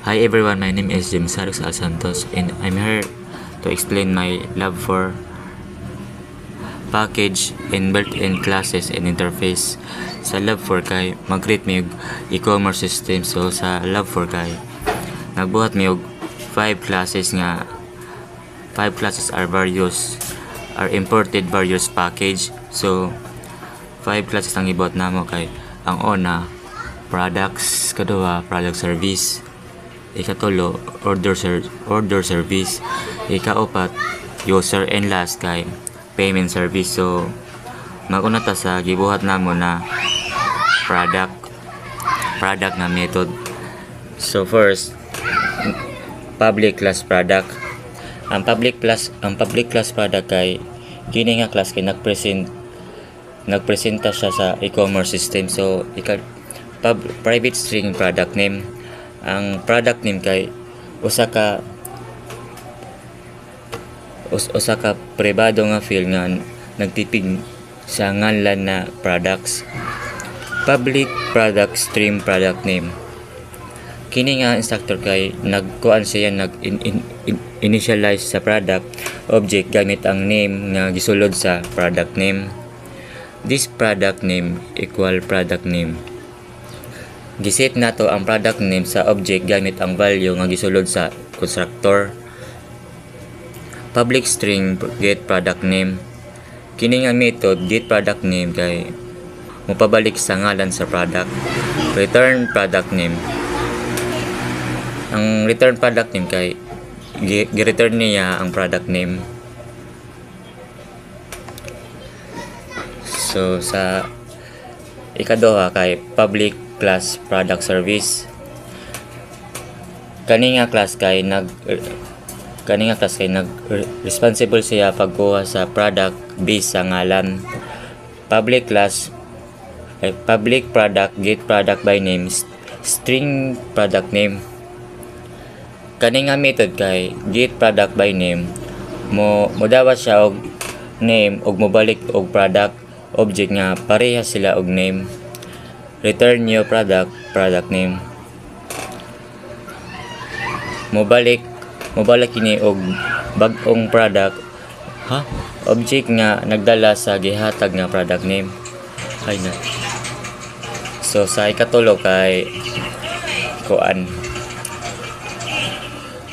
Hi everyone, my name is James Alex Santos and I'm here to explain my love for package and built-in classes and interface. Sa love for kay mag-create mi og e-commerce system. So sa love for kay nagbuhat mi og 5 classes are imported various package. So 5 classes ang ibuhat namo kay ang una products, kaduha product service, ikatulo order service, ikaapat user, and last kay payment service. So maguna ta sa gibuhat namo na product na method. So first, public class product. Ang public class product kay kini nga class kay nagpresenta siya sa e-commerce system. So private string product name. Ang product name kay usa ka pribado nga field nga nagtipig sa ngalan na products. Public product stream product name. Kini nga instructor kay nagkuan siya initialize sa product object gamit ang name nga gisulod sa product name. This product name equal product name. Giset nato ang product name sa object gamit ang value nga gisulod sa constructor. Public string get product name. Kini nga method get product name kay mopabalik sa ngalan sa product. Return product name. Ang return product name kay gi-return niya ang product name. So sa ikaduha kay public class product service. Kani nga class kay responsible siya pagkuha sa product based sa ngalan. Public product get product by name string product name. Kani nga method kay get product by name modawat siya og name ug mobalik og product object nga pareha sila og name. Return new product name. Mobalik kini og bag-ong product object nga nagdala sa gihatag nga product name. Ay na. So sa ikatulo kay kuan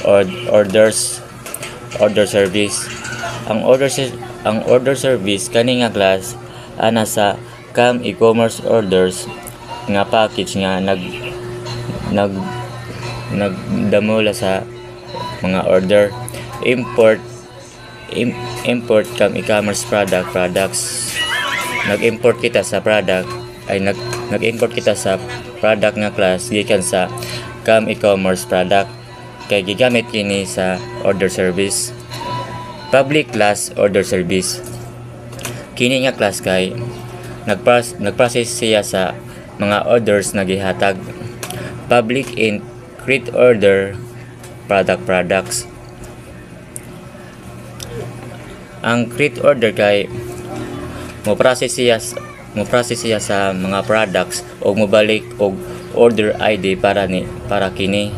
order service. Ang order service kani nga class ana sa CAM e-commerce orders nga package nga nagdamula sa mga order. Import CAM e-commerce products. Nag-import kita sa product nga class gikan sa CAM e-commerce product kay gigamit kini sa order service. Public class order service. Kini nga class kay nagprocess siya sa mga orders na gihatag. Public and create order products. Ang create order kay mo-process siya sa mga products o mobalik og order ID para kini.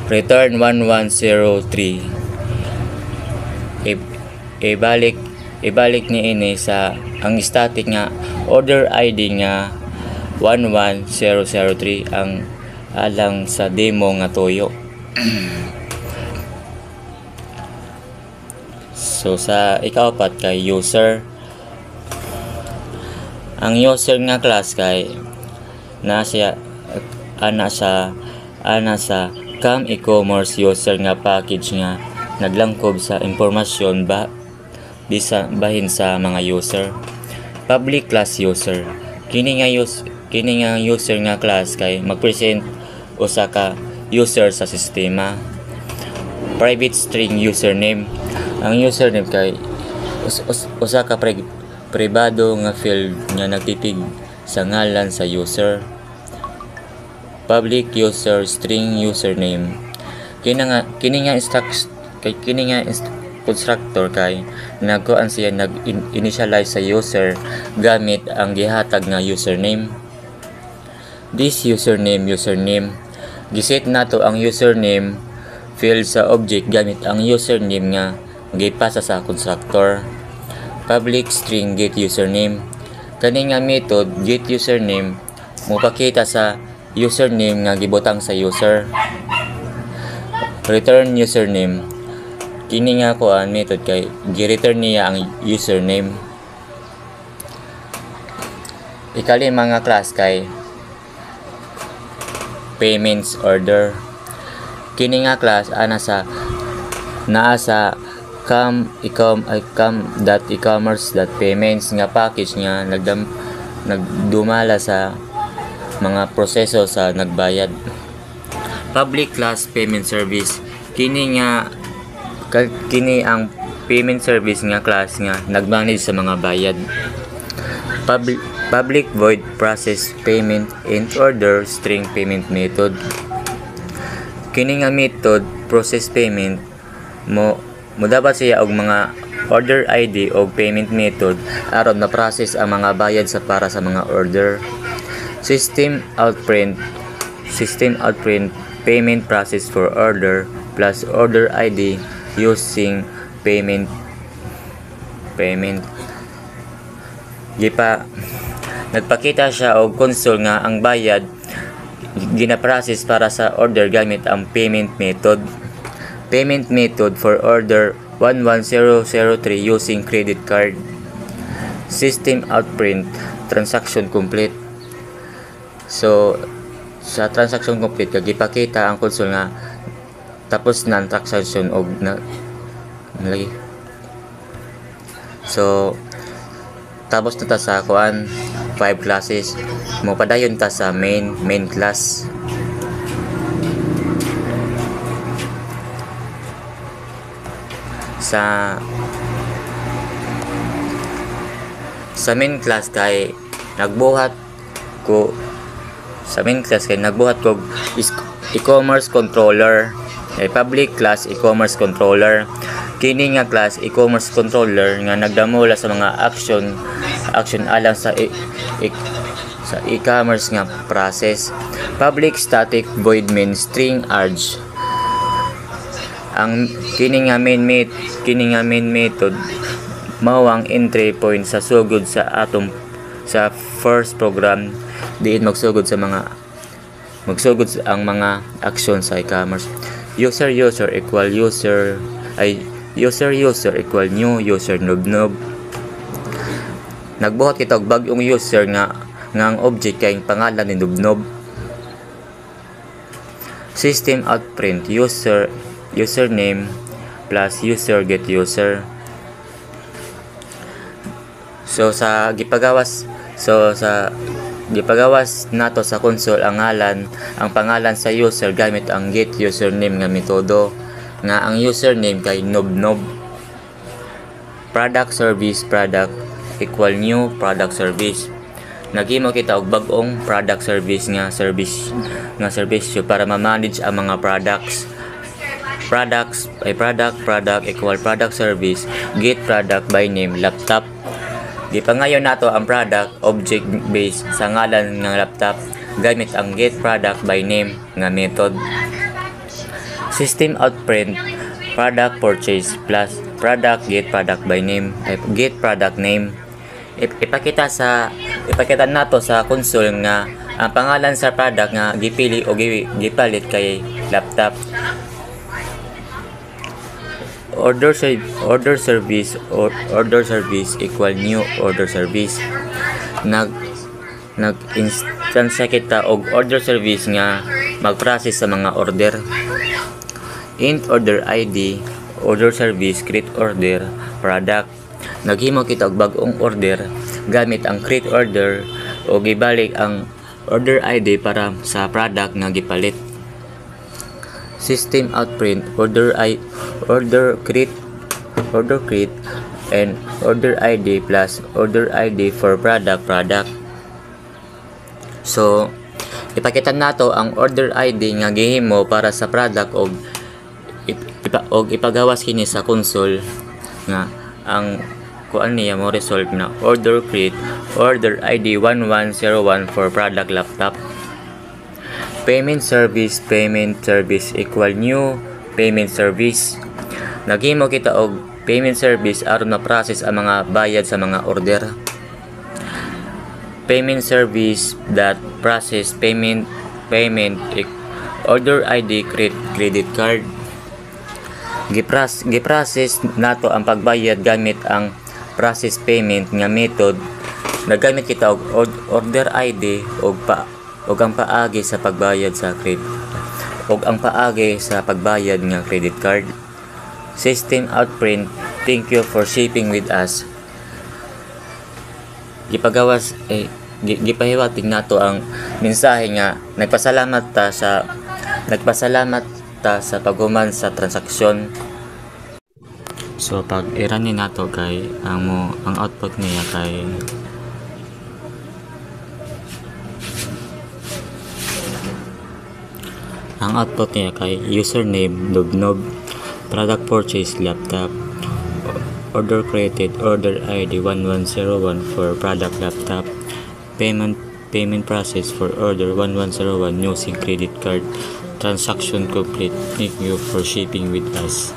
Return 1103. Ibalik ni ini sa ang static nga order ID nga 11003 ang alang sa demo nga toyo. So sa ikaapat kay user. Ang user nga class kay ana sa CAM e-commerce user nga package nga naglangkob sa impormasyon bahin sa mga user. Public class user. Kini nga user nga class kay magpresent usa ka user sa sistema. Private string username. Ang username kay usa ka pribado nga field nga nagtipig sa ngalan sa user. Public user string username. Kini nga constructor kay nagkuan siya nag-initialize sa user gamit ang gihatag nga username. This username Giset nato ang username field sa object gamit ang username nga gipasa sa constructor. Public string get username. Kani nga method get username mopakita sa username nga gibutang sa user. Return username. Kini nga method kay gi-return niya ang username. Ikalima nga class kay payments order. Kini nga class naa sa com.ecommerce.payments nga package nga nagdumala sa mga proseso sa nagbayad. Public class payment service. Kini ang payment service nga class nga nagmanage sa mga bayad. Public void process payment in order string payment method. Kini nga method process payment mo dapat siya og mga order ID o payment method aron na process ang mga bayad para sa mga order. System outprint payment process for order plus order ID using payment nagpakita siya og console nga ang bayad gina-process para sa order gamit ang payment method for order 11003 using credit card. System outprint transaction complete. So sa transaction complete gipakita ang console nga tapos na ang transaction og lagi. So tapos na ta sa 5 classes. Mopadayon ta sa main class. Sa main class kay nagbuhat ko e-commerce controller. Public class e-commerce controller. Kini nga class e-commerce controller nga nagdamula sa mga action alang sa e-commerce nga process. Public static void main string args. Ang kini nga main method mao ang entry point sa sugod sa sa first program diin magsugod ang mga action sa e-commerce. User equal user equal new user nob. Nagbuhat kita og bag-ong user nga ang object kay pangalan ni nob. System outprint username plus user get user. Sa gipagawas nato sa console ang pangalan sa user gamit ang get username nga metodo nga ang username kay nob. Product service equal new product service. Naghimo kita og bag-ong product service service para ma-manage ang mga products. Product equal product service get product by name laptop. Gipangayon nato ang product object base sa ngalan ng laptop gamit ang get product by name nga method. System outprint product purchase plus product get product by name get product name. Ipakita nato sa console nga ang pangalan sa product nga gipili o gipalit kay laptop. Order service equal new order service. Nag-instance kita og order service nga mag-process sa mga order. Int order ID order service create order product. Naghimo kita og bag-ong order gamit ang create order o gibalik ang order ID para sa product nga gipalit. System outprint order create and order ID plus order ID for product. So ipakita nato ang order ID nga gihimo para sa product og ipagawas kini sa console nga ang kuan niya mo result na order create order ID 1101 for product laptop. payment service equal new payment service. Naghimo kita og payment service aron ma-process ang mga bayad sa mga order. Payment service that process payment order ID credit card. Giprocess nato ang pagbayad gamit ang process payment nga method. Nagamit kita og order ID og ang paagi sa pagbayad sa pagbayad nga credit card. System outprint, thank you for shipping with us. Gipahiwatig nato ang mensahe nga nagpasalamat ta sa paghuman sa transaksyon. So pag i-run nato kay ang output niya kay username Nobnob, product purchase laptop, order created, order ID 1101 for product laptop, payment process for order 1101 using credit card, transaction complete. Thank you for shipping with us.